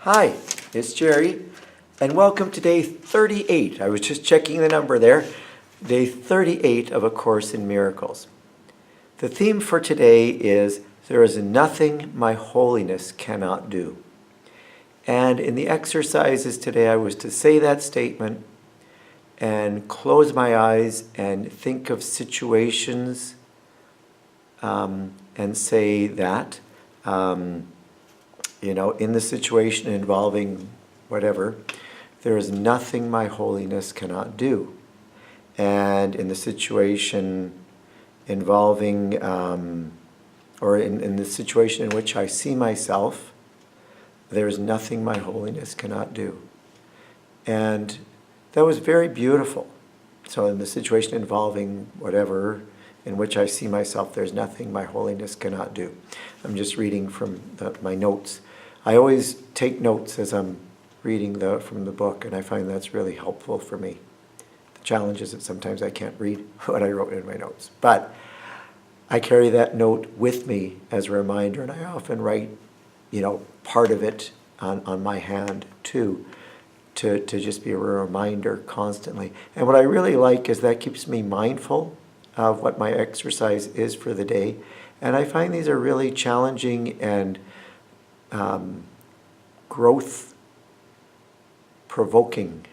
Hi, it's Gerry, and welcome to day 38. I was just checking the number there. Day 38 of A Course in Miracles. The theme for today is, there is nothing my holiness cannot do. And in the exercises today, I was to say that statement and close my eyes and think of situations and say that. In the situation involving whatever, there is nothing my holiness cannot do. And in the situation involving, or in the situation in which I see myself, there is nothing my holiness cannot do. And that was very beautiful. So in the situation involving whatever, in which I see myself, there's nothing my holiness cannot do. I'm just reading from my notes. I always take notes as I'm reading from the book, and I find that's really helpful for me. The challenge is that sometimes I can't read what I wrote in my notes. But I carry that note with me as a reminder, and I often write, part of it on my hand too, to just be a reminder constantly. And what I really like is that keeps me mindful of what my exercise is for the day. And I find these are really challenging and growth-provoking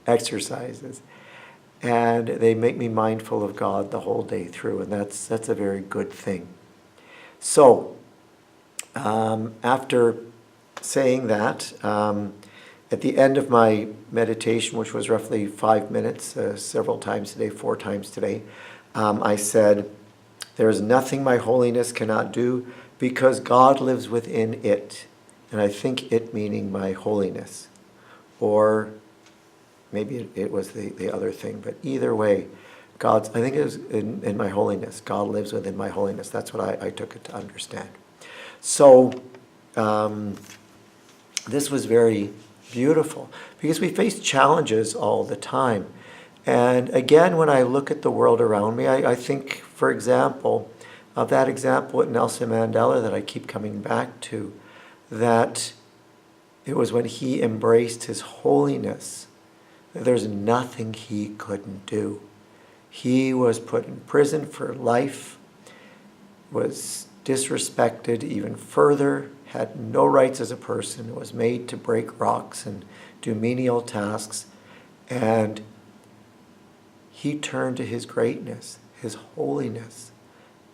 exercises. And they make me mindful of God the whole day through, and that's a very good thing. So, after saying that, at the end of my meditation, which was roughly 5 minutes, several times today, 4 times today, I said, there is nothing my holiness cannot do because God lives within it. And I think it meaning my holiness. Or maybe it was the other thing, but either way, I think it was in my holiness. God lives within my holiness. That's what I took it to understand. So, this was very beautiful because we face challenges all the time. And again, when I look at the world around me, I think, for example, of that example with Nelson Mandela that I keep coming back to, that it was when he embraced his holiness, that there's nothing he couldn't do. He was put in prison for life, was disrespected even further, had no rights as a person, was made to break rocks and do menial tasks, and he turned to his greatness, his holiness,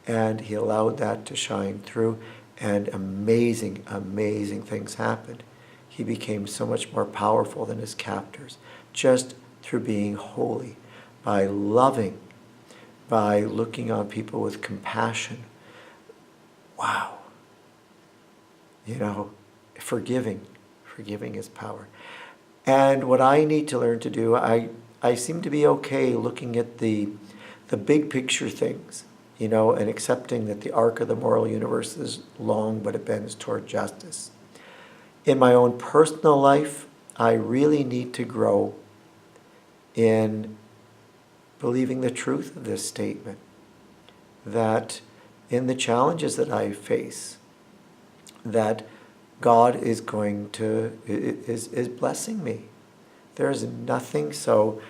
and he allowed that to shine through, and amazing, amazing things happened. He became so much more powerful than his captors, just through being holy, by loving, by looking on people with compassion. Wow. Forgiving is power. And what I need to learn to do, I seem to be okay looking at the big picture things, and accepting that the arc of the moral universe is long, but it bends toward justice. In my own personal life, I really need to grow in believing the truth of this statement, that in the challenges that I face, that God is is blessing me. There is nothing. So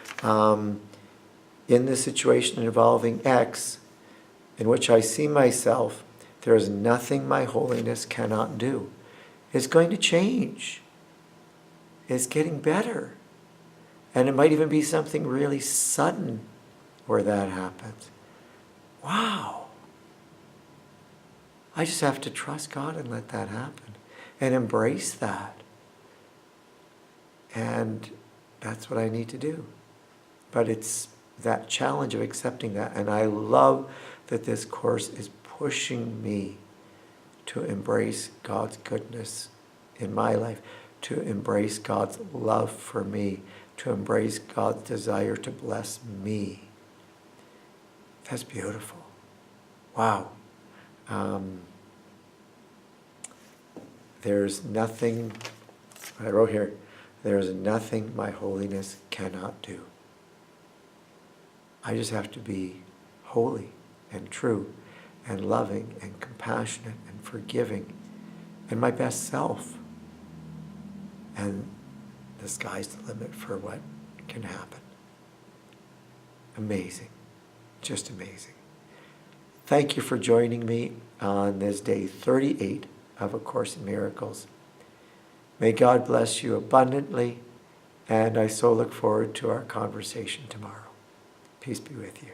in this situation involving X, in which I see myself, there is nothing my holiness cannot do. It's going to change. It's getting better. And it might even be something really sudden where that happens. Wow. I just have to trust God and let that happen and embrace that. And that's what I need to do. But it's that challenge of accepting that. And I love that this course is pushing me to embrace God's goodness in my life, to embrace God's love for me, to embrace God's desire to bless me. That's beautiful. Wow. There's nothing, I wrote here, there's nothing my holiness cannot do. I just have to be holy and true and loving and compassionate and forgiving and my best self. And the sky's the limit for what can happen. Amazing. Just amazing. Thank you for joining me on this day 38 of A Course in Miracles. May God bless you abundantly, and I so look forward to our conversation tomorrow. Peace be with you.